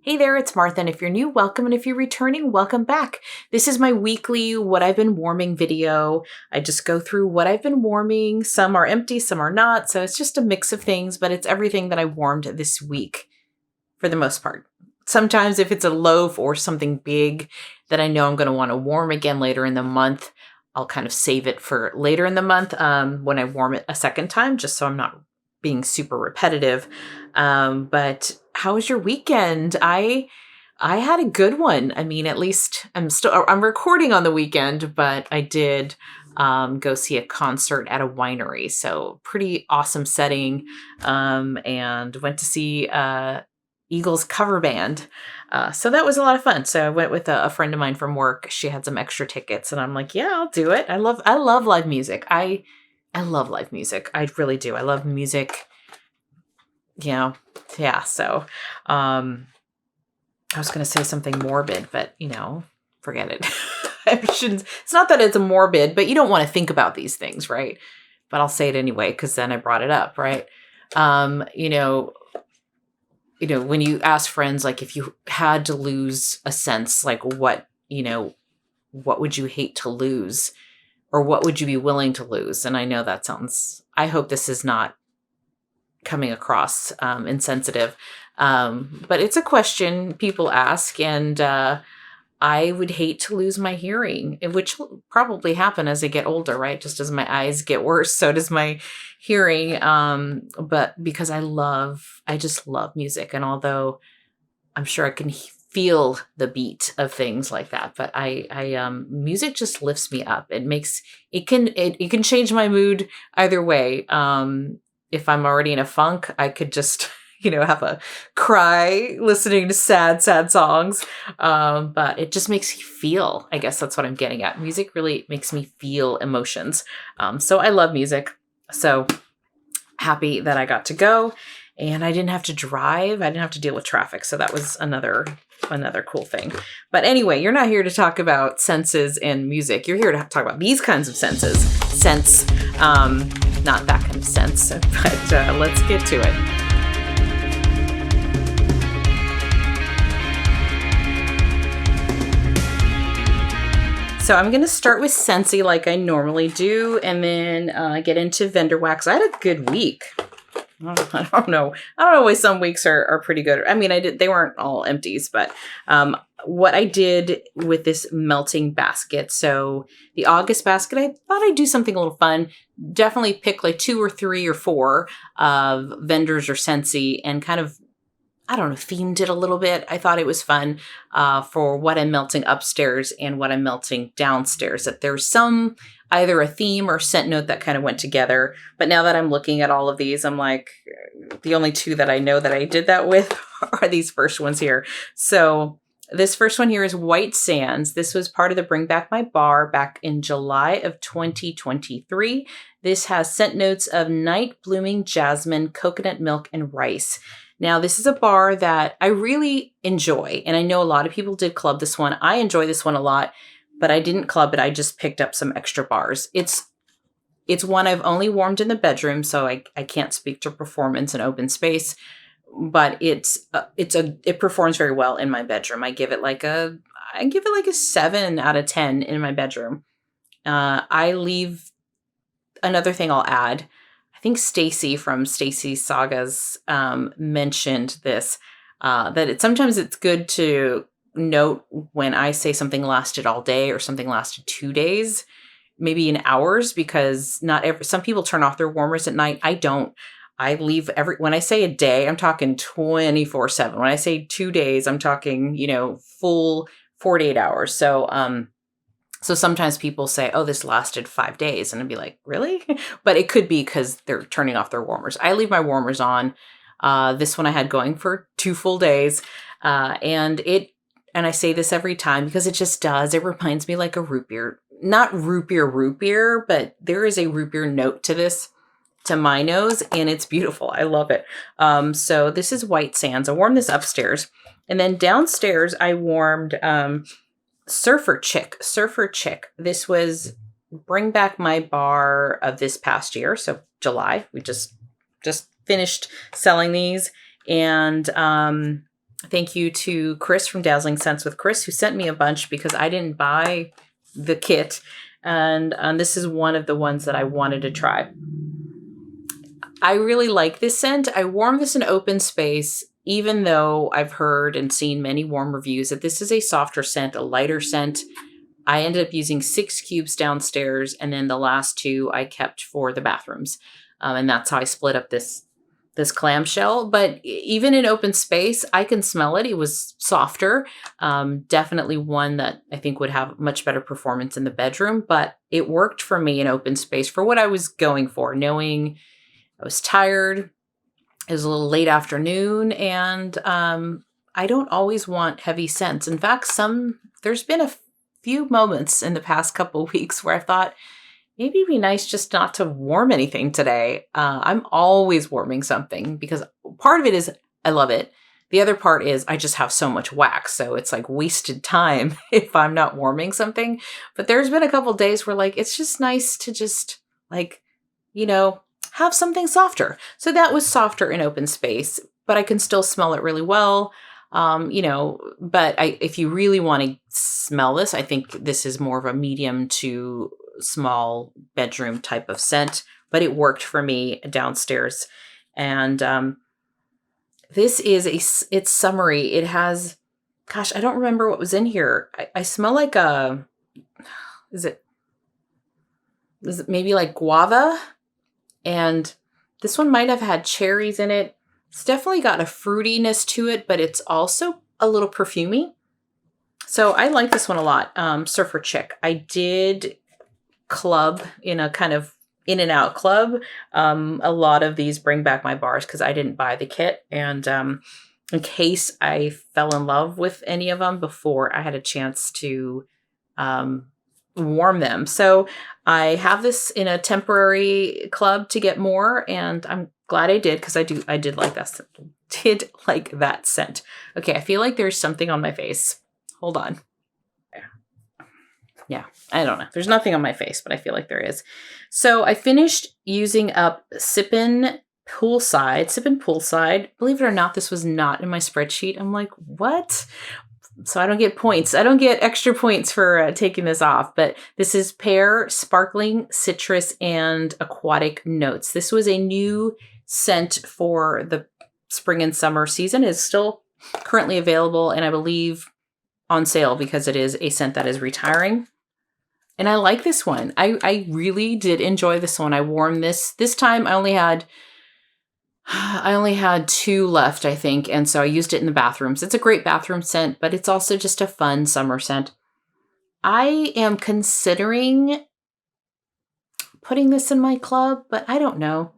Hey there, it's Martha, and if you're new, welcome, and if you're returning, welcome back. This is my weekly what I've been warming video. I just go through what I've been warming. Some are empty, some are not, so it's just a mix of things, but it's everything that I warmed this week for the most part. Sometimes if it's a loaf or something big that I know I'm going to want to warm again later in the month, I'll kind of save it for later in the month when I warm it a second time, just so I'm not being super repetitive. But how was your weekend? I had a good one. I mean, at least I'm recording on the weekend, but I did go see a concert at a winery. So pretty awesome setting. And went to see Eagles cover band. So that was a lot of fun. So I went with a friend of mine from work. She had some extra tickets and I'm like, yeah, I'll do it. I love live music. I love live music. I really do. I love music. Yeah. So, I was going to say something morbid, but forget it. I shouldn't, it's not that it's a morbid, but you don't want to think about these things, right? But I'll say it anyway, because then I brought it up, right? When you ask friends, like if you had to lose a sense, like what would you hate to lose? Or what would you be willing to lose? And I know that sounds, I hope this is not coming across insensitive. But it's a question people ask. And I would hate to lose my hearing, which will probably happen as I get older, right? Just as my eyes get worse, so does my hearing. But because I just love music. And although I'm sure I can feel the beat of things like that, but music just lifts me up. It can change my mood either way. If I'm already in a funk, I could just have a cry listening to sad songs. But it just makes me feel, I guess that's what I'm getting at. Music really makes me feel emotions. So I love music. So happy that I got to go. And I didn't have to drive. I didn't have to deal with traffic. So that was another cool thing. But anyway, you're not here to talk about senses and music. You're here to talk about these kinds of senses. Sense, not that kind of sense. But let's get to it. So I'm going to start with Scentsy like I normally do, and then get into vendor wax. I had a good week. I don't know why some weeks are pretty good. I mean, they weren't all empties, but what I did with this melting basket. So the August basket, I thought I'd do something a little fun. Definitely pick like 2 or 3 or 4 of vendors or Scentsy and kind of, I don't know, themed it a little bit. I thought it was fun for what I'm melting upstairs and what I'm melting downstairs. That there's either a theme or scent note that kind of went together. But now that I'm looking at all of these, I'm like, the only 2 that I know that I did that with are these first ones here. So this first one here is White Sands. This was part of the Bring Back My Bar back in July of 2023. This has scent notes of night blooming jasmine, coconut milk, and rice. Now, this is a bar that I really enjoy, and I know a lot of people did club this one. I enjoy this one a lot, but I didn't club it. I just picked up some extra bars. It's one I've only warmed in the bedroom, so I can't speak to performance in open space, but it performs very well in my bedroom. I give it like a 7 out of 10 in my bedroom. Another thing I'll add, I think Stacy from Stacy's Sagas mentioned this, that sometimes it's good to note when I say something lasted all day or something lasted 2 days, maybe in hours, because some people turn off their warmers at night. I don't. I leave when I say a day, I'm talking 24/7. When I say 2 days, I'm talking, full 48 hours. So sometimes people say, oh, this lasted 5 days. And I'd be like, really? But it could be because they're turning off their warmers. I leave my warmers on. This one I had going for 2 full days. And I say this every time because it just does. It reminds me like a root beer. Not root beer, but there is a root beer note to this, to my nose. And it's beautiful. I love it. So this is White Sands. I warmed this upstairs. And then downstairs I warmed Surfer Chick. This was Bring Back My Bar of this past year. So July, we just finished selling these. And Thank you to Chris from Dazzling Scents with Chris, who sent me a bunch because I didn't buy the kit. And this is one of the ones that I wanted to try. I really like this scent. I warmed this in open space, even though I've heard and seen many warm reviews that this is a softer scent, a lighter scent. I ended up using 6 cubes downstairs, and then the last 2 I kept for the bathrooms. And that's how I split up this clamshell. But even in open space, I can smell it. It was softer. Definitely one that I think would have much better performance in the bedroom, but it worked for me in open space for what I was going for, knowing I was tired. It was a little late afternoon, and I don't always want heavy scents. In fact, there's been a few moments in the past couple of weeks where I thought, maybe it'd be nice just not to warm anything today. I'm always warming something because part of it is I love it. The other part is I just have so much wax. So it's like wasted time if I'm not warming something. But there's been a couple days where like, it's just nice to just like, have something softer. So that was softer in open space, but I can still smell it really well. But if you really want to smell this, I think this is more of a medium to small bedroom type of scent, but it worked for me downstairs. And this is it's summery. It has, gosh, I don't remember what was in here. I smell like is it maybe like guava? And this one might have had cherries in it. It's definitely got a fruitiness to it, but it's also a little perfumey. So I like this one a lot. Surfer Chick. I did club in a kind of in and out club. A lot of these bring back my bars because I didn't buy the kit. And in case I fell in love with any of them before I had a chance to warm them. So I have this in a temporary club to get more, and I'm glad I did because I did like that. Did like that scent. Okay, I feel like there's something on my face. Hold on. Yeah, I don't know. There's nothing on my face, but I feel like there is. So I finished using up Sippin' Poolside. Believe it or not, this was not in my spreadsheet. I'm like, what? So I don't get points. I don't get extra points for taking this off, but this is pear, sparkling, citrus, and aquatic notes. This was a new scent for the spring and summer season. It's still currently available, and I believe on sale because it is a scent that is retiring. And I like this one. I really did enjoy this one. I warmed this. This time I only had 2 left, I think. And so I used it in the bathrooms. It's a great bathroom scent, but it's also just a fun summer scent. I am considering putting this in my club, but I don't know.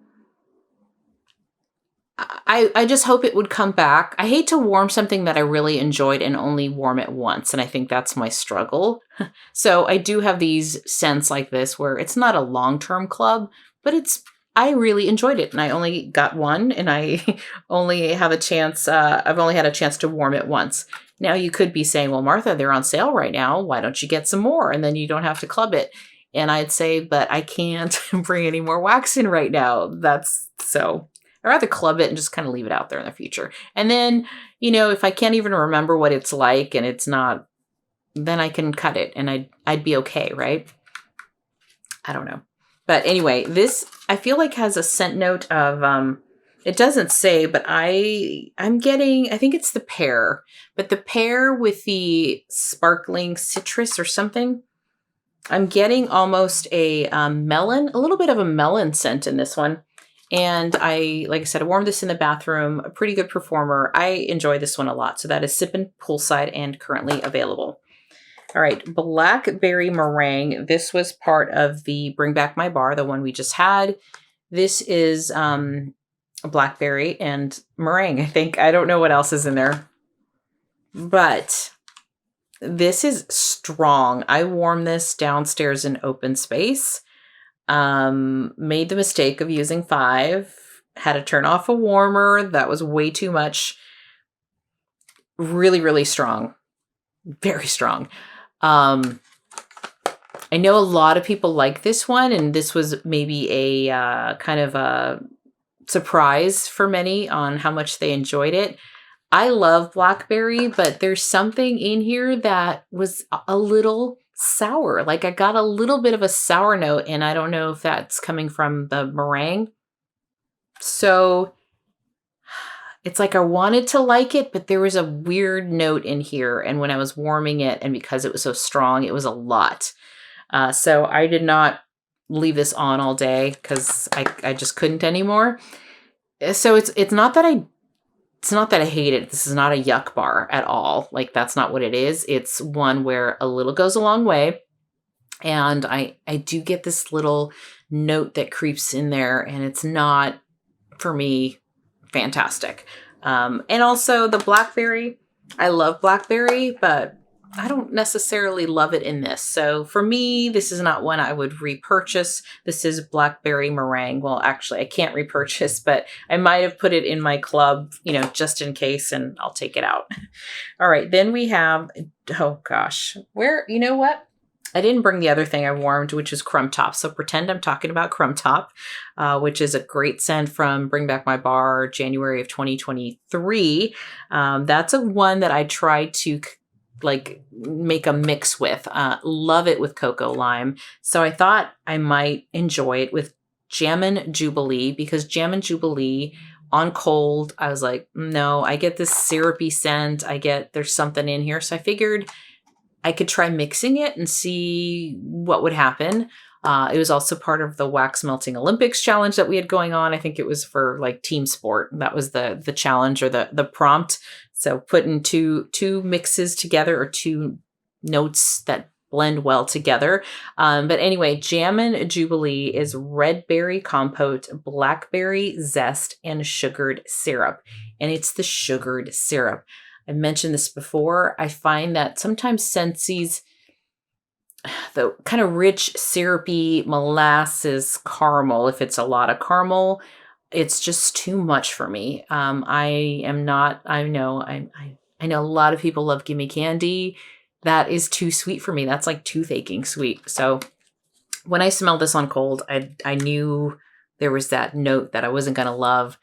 I just hope it would come back. I hate to warm something that I really enjoyed and only warm it once. And I think that's my struggle. So I do have these scents like this where it's not a long-term club, but I really enjoyed it. And I only got one, and I only have a chance. I've only had a chance to warm it once. Now you could be saying, well, Martha, they're on sale right now. Why don't you get some more? And then you don't have to club it. And I'd say, but I can't bring any more wax in right now. I'd rather club it and just kind of leave it out there in the future. And then, if I can't even remember what it's like and it's not, then I can cut it and I'd be okay, right? I don't know. But anyway, this I feel like has a scent note of, it doesn't say, but I'm getting, I think it's the pear, but the pear with the sparkling citrus or something. I'm getting almost a melon, a little bit of a melon scent in this one. And like I said, I warmed this in the bathroom, a pretty good performer. I enjoy this one a lot. So that is Sippin' Poolside and currently available. All right, Blackberry Meringue. This was part of the Bring Back My Bar, the one we just had. This is blackberry and meringue, I think. I don't know what else is in there. But this is strong. I warmed this downstairs in open space. Made the mistake of using 5, had to turn off a warmer. That was way too much. Really, really strong. Very strong. I know a lot of people like this one, and this was maybe a kind of a surprise for many on how much they enjoyed it. I love blackberry, but there's something in here that was a little sour. Like I got a little bit of a sour note, and I don't know if that's coming from the meringue. So it's like I wanted to like it, but there was a weird note in here. And when I was warming it, and because it was so strong, it was a lot. So I did not leave this on all day because I just couldn't anymore. So it's not that I hate it. This is not a yuck bar at all. Like that's not what it is. It's one where a little goes a long way. And I do get this little note that creeps in there, and it's not, for me, fantastic. And also the blackberry, I love blackberry, but I don't necessarily love it in this. So for me, this is not one I would repurchase. This is blackberry meringue. Well, actually I can't repurchase, but I might have put it in my club, just in case, and I'll take it out. All right. Then we have, oh gosh, you know what? I didn't bring the other thing I warmed, which is Crumb Top. So pretend I'm talking about Crumb Top, which is a great scent from Bring Back My Bar, January of 2023. That's a one that I tried to make a mix with. Love it with cocoa lime. So I thought I might enjoy it with Jammin' Jubilee, because Jammin' Jubilee on cold, I was like, no, I get this syrupy scent. There's something in here. So I figured I could try mixing it and see what would happen. It was also part of the Wax Melting Olympics challenge that we had going on. I think it was for like team sport. That was the challenge, or the prompt. So putting two mixes together, or two notes that blend well together. But anyway, Jammin' Jubilee is red berry compote, blackberry zest, and sugared syrup. And it's the sugared syrup. I mentioned this before. I find that sometimes Scentsy's, the kind of rich, syrupy molasses caramel, if it's a lot of caramel, it's just too much for me. I know a lot of people love Gimme Candy. That is too sweet for me. That's like tooth aching sweet. So when I smelled this on cold, I knew there was that note that I wasn't going to love.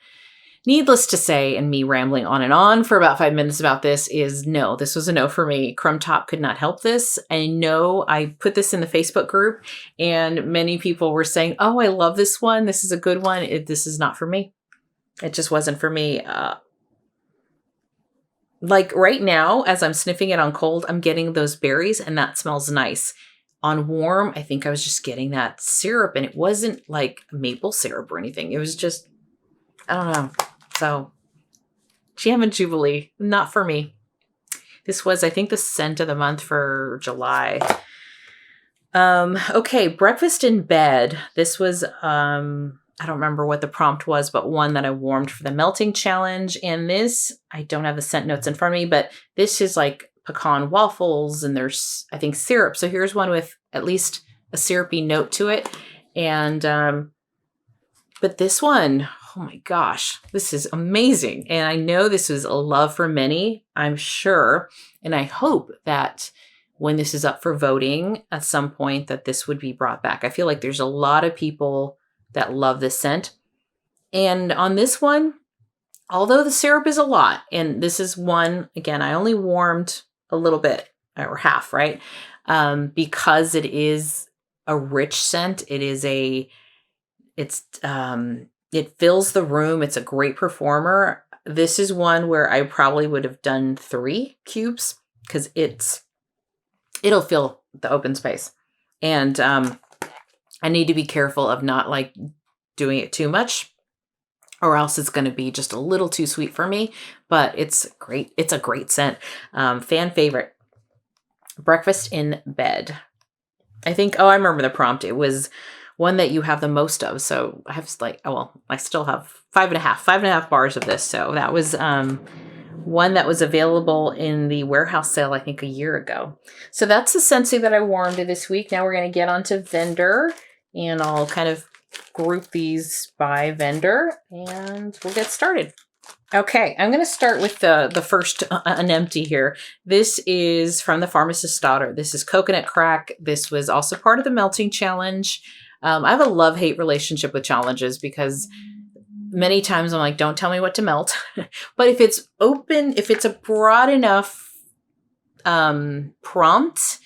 Needless to say, and me rambling on and on for about 5 minutes about this, is no, this was a no for me. Crumb Top could not help this. I know I put this in the Facebook group, and many people were saying, oh, I love this one. This is a good one. This is not for me. It just wasn't for me. Like right now, as I'm sniffing it on cold, I'm getting those berries, and that smells nice. On warm, I think I was just getting that syrup, and it wasn't like maple syrup or anything. It was just, I don't know. So, Jammin' Jubilee, not for me. This was, I think, the scent of the month for July. Okay, Breakfast in Bed. This was, I don't remember what the prompt was, but one that I warmed for the melting challenge. And this, I don't have the scent notes in front of me, but this is like pecan waffles, and there's, I think, syrup. So here's one with at least a syrupy note to it. And, but this one, oh my gosh, this is amazing. And I know this is a love for many, I'm sure. And I hope that when this is up for voting at some point, that this would be brought back. I feel like there's a lot of people that love this scent. And on this one, although the syrup is a lot, and this is one, again, I only warmed a little bit, or half, right? Because it is a rich scent. It fills the room. It's a great performer. This is one where I probably would have done 3 cubes, because it'll fill the open space. And I need to be careful of not like doing it too much, or else it's going to be just a little too sweet for me. But it's great. It's a great scent. Fan favorite. Breakfast in Bed. I think, I remember the prompt. It was one that you have the most of. So I have I still have 5.5 bars of this. So that was one that was available in the warehouse sale, I think, a year ago. So that's the Scentsy that I warmed this week. Now we're going to get onto vendor, and I'll kind of group these by vendor, and we'll get started. Okay, I'm going to start with the first, an empty here. This is from the Pharmacist's Daughter. This is Coconut Crack. This was also part of the Melting Challenge. I have a love-hate relationship with challenges, because many times I'm like, don't tell me what to melt. But if it's open, if it's a broad enough prompt,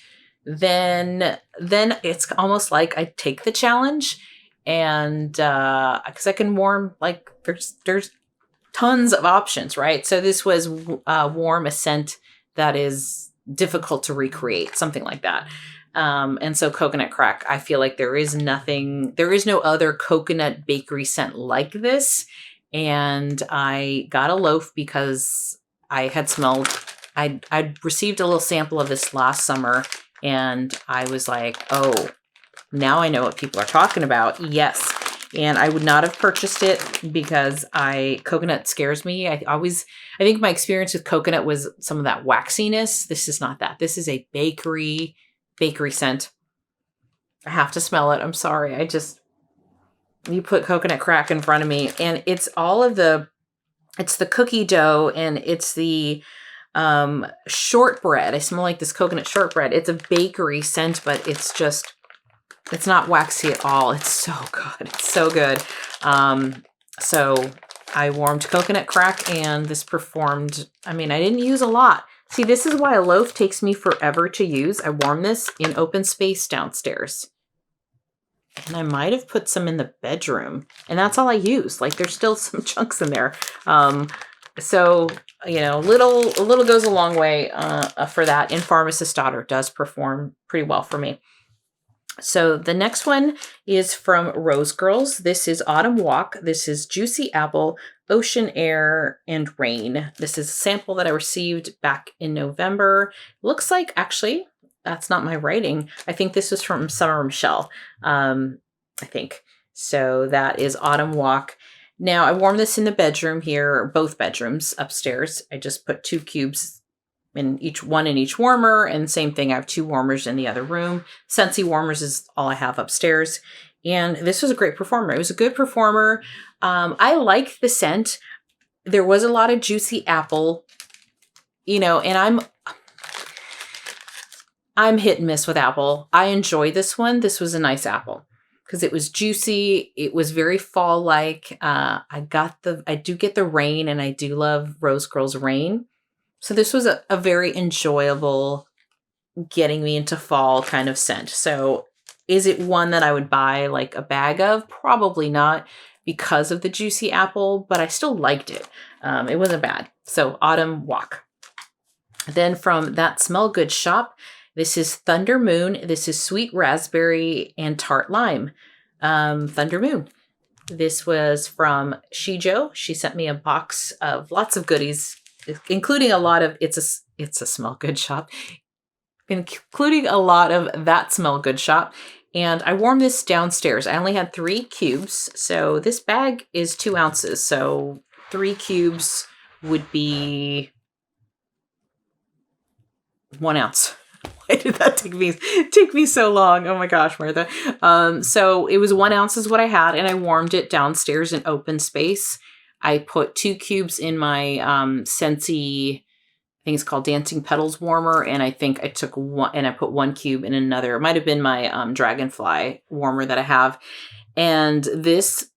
then it's almost like I take the challenge, and because I can warm, like there's tons of options, right? So this was warm a scent that is difficult to recreate, something like that. And so coconut crack, I feel like there is no other coconut bakery scent like this. And I got a loaf because I had smelled, I'd received a little sample of this last summer, and I was like, oh, now I know what people are talking about. Yes. And I would not have purchased it because coconut scares me. I think my experience with coconut was some of that waxiness. This is not that. This is a bakery scent. I have to smell it. I'm sorry. You put coconut crack in front of me, and it's it's the cookie dough, and it's the shortbread. I smell like this coconut shortbread. It's a bakery scent, but it's not waxy at all. It's so good. It's so good. So I warmed coconut crack, and this performed. I mean, I didn't use a lot. See, this is why a loaf takes me forever to use. I warmed this in open space downstairs. And I might have put some in the bedroom, and that's all I use. Like, there's still some chunks in there. So, a little goes a long way for that. And Pharmacist Daughter does perform pretty well for me. So the next one is from Rose Girls. This is Autumn Walk. This is Juicy Apple, Ocean Air, and Rain. This is a sample that I received back in November. Looks like, actually, that's not my writing. I think this was from Summer Michelle. I think. So that is Autumn Walk. Now, I warmed this in the bedroom here, both bedrooms upstairs. I just put 2 cubes in each warmer, and same thing, I have 2 warmers in the other room. Scentsy warmers is all I have upstairs. And this was a great performer. It was a good performer. I like the scent. There was a lot of juicy apple, and I'm hit and miss with apple. I enjoy this one. This was a nice apple because it was juicy. It was very fall-like. I do get the rain, and I do love Rose Girls Rain. So this was a very enjoyable, getting me into fall kind of scent. So is it one that I would buy like a bag of? Probably not, because of the juicy apple, but I still liked it. It wasn't bad. So Autumn Walk. Then from That Smell Good shop, this is Thunder Moon. This is Sweet Raspberry and Tart Lime. Thunder Moon. This was from Shijo. She sent me a box of lots of goodies, including a lot of It's a Smell Good shop, including a lot of That Smell Good shop. And I warmed this downstairs. I only had 3 cubes. So this bag is 2 ounces. So 3 cubes would be 1 ounce. Why did that take me so long? Oh my gosh, Martha. So it was 1 ounce is what I had, and I warmed it downstairs in open space. I put 2 cubes in my Scentsy, I think it's called Dancing Petals warmer, and I think I took one, and I put 1 cube in another. It might have been my Dragonfly warmer that I have, and this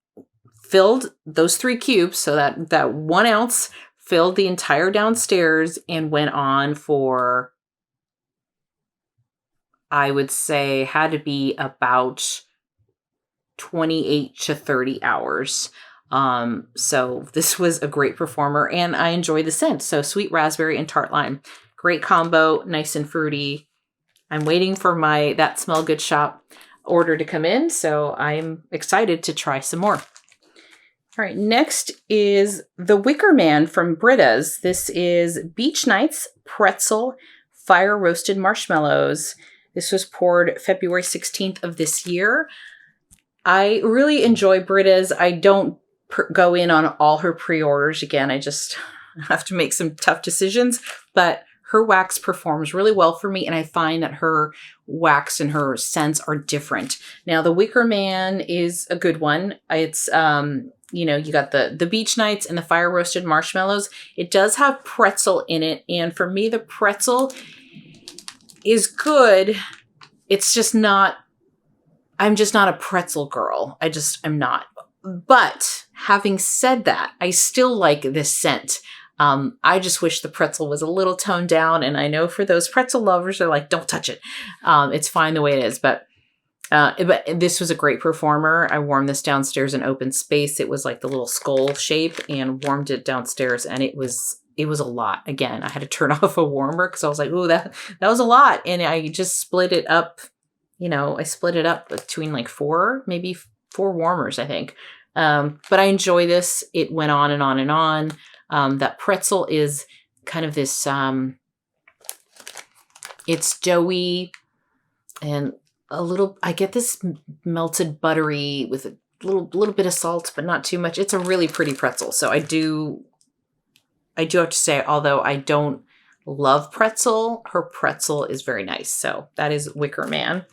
filled those 3 cubes, so that 1 ounce filled the entire downstairs and went on for, I would say, had to be about 28 to 30 hours. So this was a great performer, and I enjoy the scent. So Sweet Raspberry and Tart Lime, great combo, nice and fruity. I'm waiting for my That Smell Good shop order to come in, so I'm excited to try some more. All right, next is The Wicker Man from Britta's. This is Beach Nights Pretzel Fire Roasted Marshmallows. This was poured February 16th of this year. I really enjoy Britta's. I don't go in on all her pre-orders. Again, I just have to make some tough decisions, but her wax performs really well for me, and I find that her wax and her scents are different. Now, the Wicker Man is a good one. It's, you got the Beach Nights and the Fire Roasted Marshmallows. It does have pretzel in it, and for me, the pretzel is good. It's just not, I'm just not a pretzel girl. I'm not. But having said that, I still like this scent. I just wish the pretzel was a little toned down. And I know for those pretzel lovers, they're like, don't touch it. It's fine the way it is. But this was a great performer. I warmed this downstairs in open space. It was like the little skull shape, and warmed it downstairs. And it was a lot. Again, I had to turn off a warmer because I was like, ooh, that was a lot. And I just split it up. I split it up between like maybe four warmers, I think. But I enjoy this. It went on and on and on. That pretzel is kind of this, it's doughy and I get this melted buttery with a little bit of salt, but not too much. It's a really pretty pretzel. So I do have to say, although I don't love pretzel, her pretzel is very nice. So that is Wicker Man.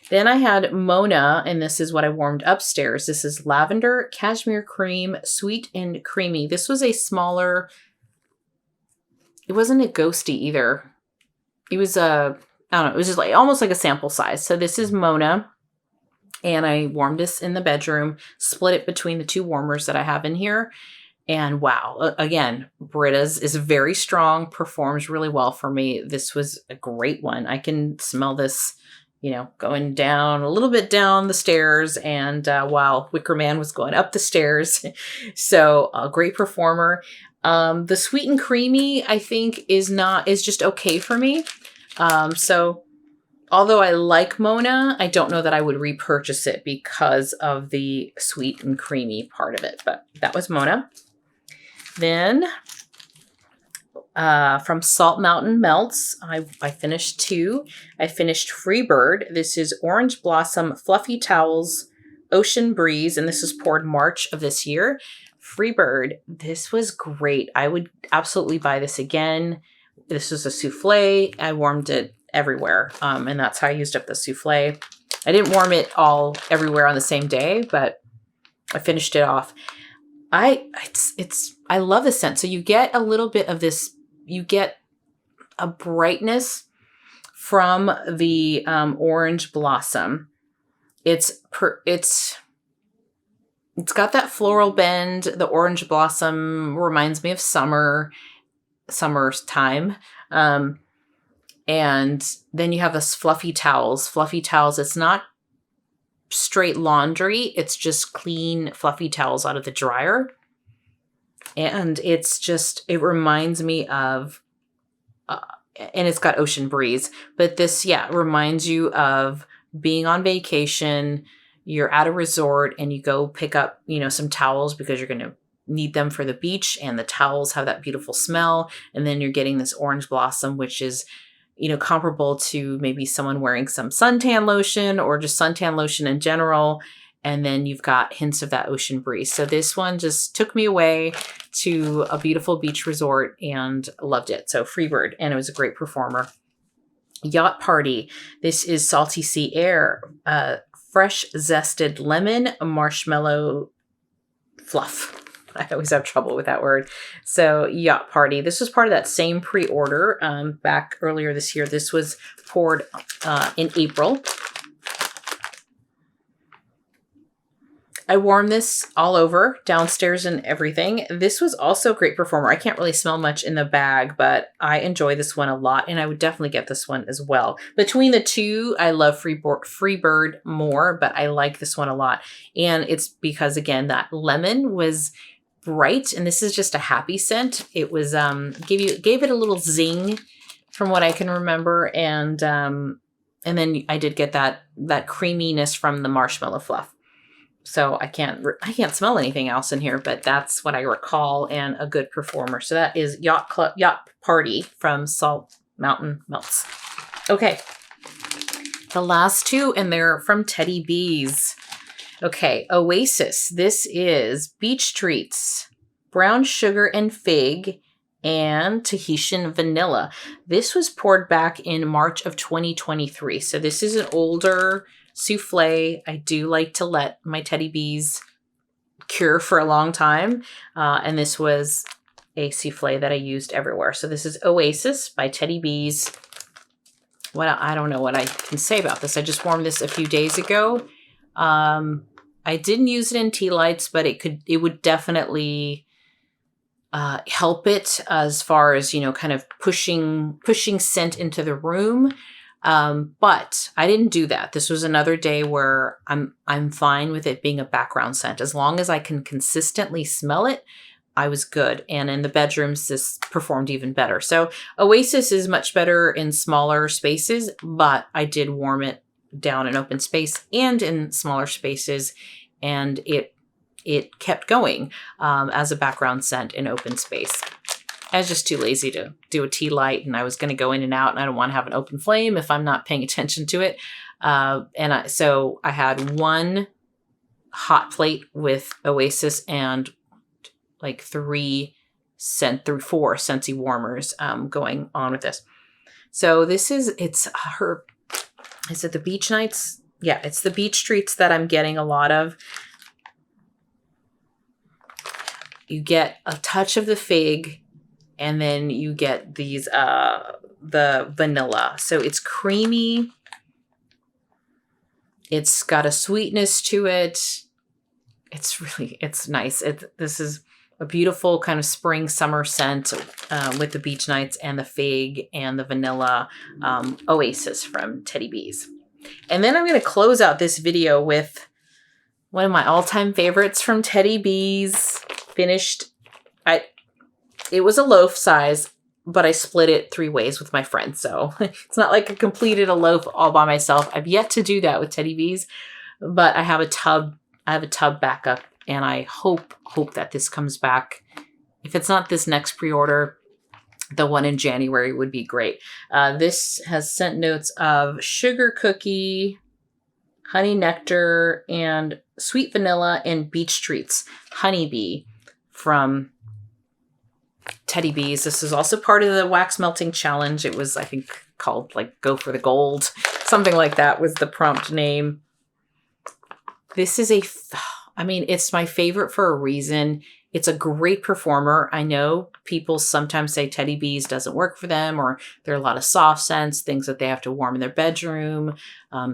Then I had Mona, and this is what I warmed upstairs. This is lavender, cashmere cream, sweet and creamy. This was a smaller, it wasn't a ghosty either. It was I don't know, it was just like almost like a sample size. So this is Mona, and I warmed this in the bedroom, split it between the two warmers that I have in here. And wow, again, Britta's is very strong, performs really well for me. This was a great one. I can smell this, going down a little bit down the stairs, and while Wicker Man was going up the stairs. So a great performer. The sweet and creamy, I think, is just okay for me. So although I like Mona, I don't know that I would repurchase it because of the sweet and creamy part of it, but that was Mona. Then from Salt Mountain Melts, I finished 2. I finished Freebird. This is Orange Blossom Fluffy Towels Ocean Breeze, and this was poured March of this year. Freebird, this was great. I would absolutely buy this again. This was a souffle. I warmed it everywhere, and that's how I used up the souffle. I didn't warm it all everywhere on the same day, but I finished it off. I love the scent. So you get a little bit of this, you get a brightness from the orange blossom. It's got that floral bend. The orange blossom reminds me of summer's time. And then you have this fluffy towels. Fluffy towels, it's not straight laundry. It's just clean, fluffy towels out of the dryer. And it reminds me of, and it's got Ocean Breeze, but this, reminds you of being on vacation. You're at a resort and you go pick up, some towels because you're going to need them for the beach, and the towels have that beautiful smell. And then you're getting this orange blossom, which is, comparable to maybe someone wearing some suntan lotion or just suntan lotion in general. And then you've got hints of that ocean breeze. So this one just took me away to a beautiful beach resort and loved it. So Freebird, and it was a great performer. Yacht Party. This is Salty Sea Air, fresh zested lemon marshmallow fluff. I always have trouble with that word. So Yacht Party. This was part of that same pre-order back earlier this year. This was poured in April. I warmed this all over, downstairs and everything. This was also a great performer. I can't really smell much in the bag, but I enjoy this one a lot, and I would definitely get this one as well. Between the two, I love Freebird more, but I like this one a lot. And it's because, again, that lemon was bright, and this is just a happy scent. It was gave it a little zing from what I can remember, and then I did get that creaminess from the marshmallow fluff. So I can't smell anything else in here, but that's what I recall, and a good performer. So that is Yacht Party from Salt Mountain Melts. Okay, the last 2, and they're from Teddy Bees. Okay, Oasis. This is Beach Treats, Brown Sugar and Fig, and Tahitian Vanilla. This was poured back in March of 2023. So this is an older souffle. I do like to let my Teddy Bees cure for a long time. And this was a souffle that I used everywhere. So this is Oasis by Teddy Bees. I don't know what I can say about this. I just warmed this a few days ago. I didn't use it in tea lights, but it would definitely help it as far as, kind of pushing scent into the room. But I didn't do that. This was another day where I'm fine with it being a background scent. As long as I can consistently smell it, I was good. And in the bedrooms, this performed even better. So Oasis is much better in smaller spaces, but I did warm it down in open space and in smaller spaces. And it kept going as a background scent in open space. I was just too lazy to do a tea light, and I was going to go in and out, and I don't want to have an open flame if I'm not paying attention to it. So I had one hot plate with Oasis and like 4 Scentsy warmers going on with this. So is it the beach nights? Yeah, it's the beach treats that I'm getting a lot of. You get a touch of the fig, and then you get these, the vanilla. So it's creamy. It's got a sweetness to it. It's nice. This is a beautiful kind of spring summer scent with the beach nights and the fig and the vanilla Oasis from Teddy Bees. And then I'm going to close out this video with one of my all-time favorites from Teddy Bees. Finished. It was a loaf size, but I split it 3 ways with my friend. So it's not like I completed a loaf all by myself. I've yet to do that with Teddy Bees, but I have a tub. I have a tub backup, and I hope that this comes back. If it's not this next pre-order, the one in January would be great. This has scent notes of sugar cookie, honey nectar, and sweet vanilla, and beach treats, honeybee from Teddy Bees. This is also part of the wax melting challenge. It was, I think, called like Go for the Gold. Something like that was the prompt name. This is it's my favorite for a reason. It's a great performer. I know people sometimes say Teddy Bees doesn't work for them, or there are a lot of soft scents, things that they have to warm in their bedroom,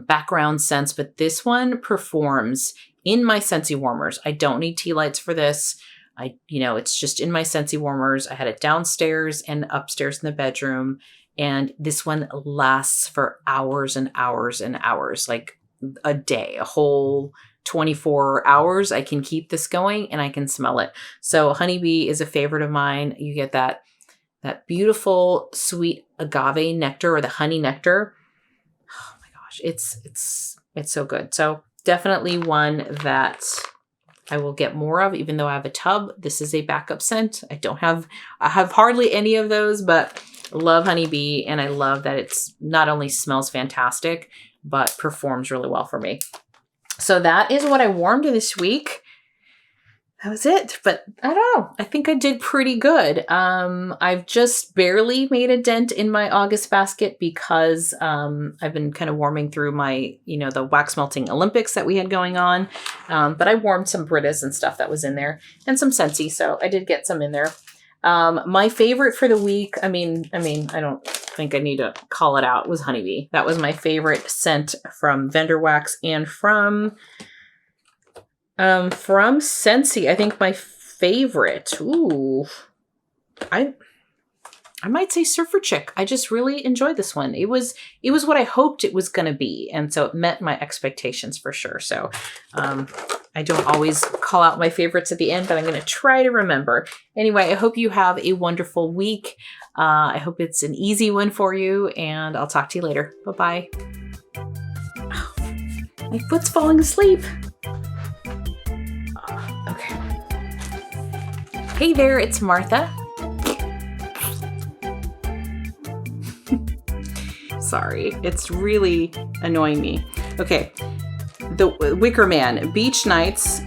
background scents, but this one performs in my Scentsy warmers. I don't need tea lights for this. It's just in my Scentsy warmers. I had it downstairs and upstairs in the bedroom, and this one lasts for hours and hours and hours, like a day, a whole 24 hours. I can keep this going and I can smell it. So honeybee is a favorite of mine. You get that beautiful sweet agave nectar, or the honey nectar. Oh my gosh, it's so good. So definitely one that I will get more of, even though I have a tub. This is a backup scent. I have hardly any of those, but love honeybee, and I love that it's not only smells fantastic, but performs really well for me. So that is what I warmed this week. That was it. But I don't know. I think I did pretty good. I've just barely made a dent in my August basket because I've been kind of warming through my, the wax melting Olympics that we had going on. But I warmed some Britas and stuff that was in there, and some Scentsy. So I did get some in there. My favorite for the week, I don't think I need to call it out, was honeybee. That was my favorite scent from Vendor Wax and from Scentsy. I think my favorite. Ooh, I might say Surfer Chick. I just really enjoyed this one. It was what I hoped it was going to be, and so it met my expectations for sure. So I don't always call out my favorites at the end, but I'm going to try to remember. Anyway, I hope you have a wonderful week. I hope it's an easy one for you, and I'll talk to you later. Bye-bye. Oh, my foot's falling asleep. Okay. Hey there, it's Martha. Sorry, it's really annoying me. Okay, the Wicker Man, Beach Nights,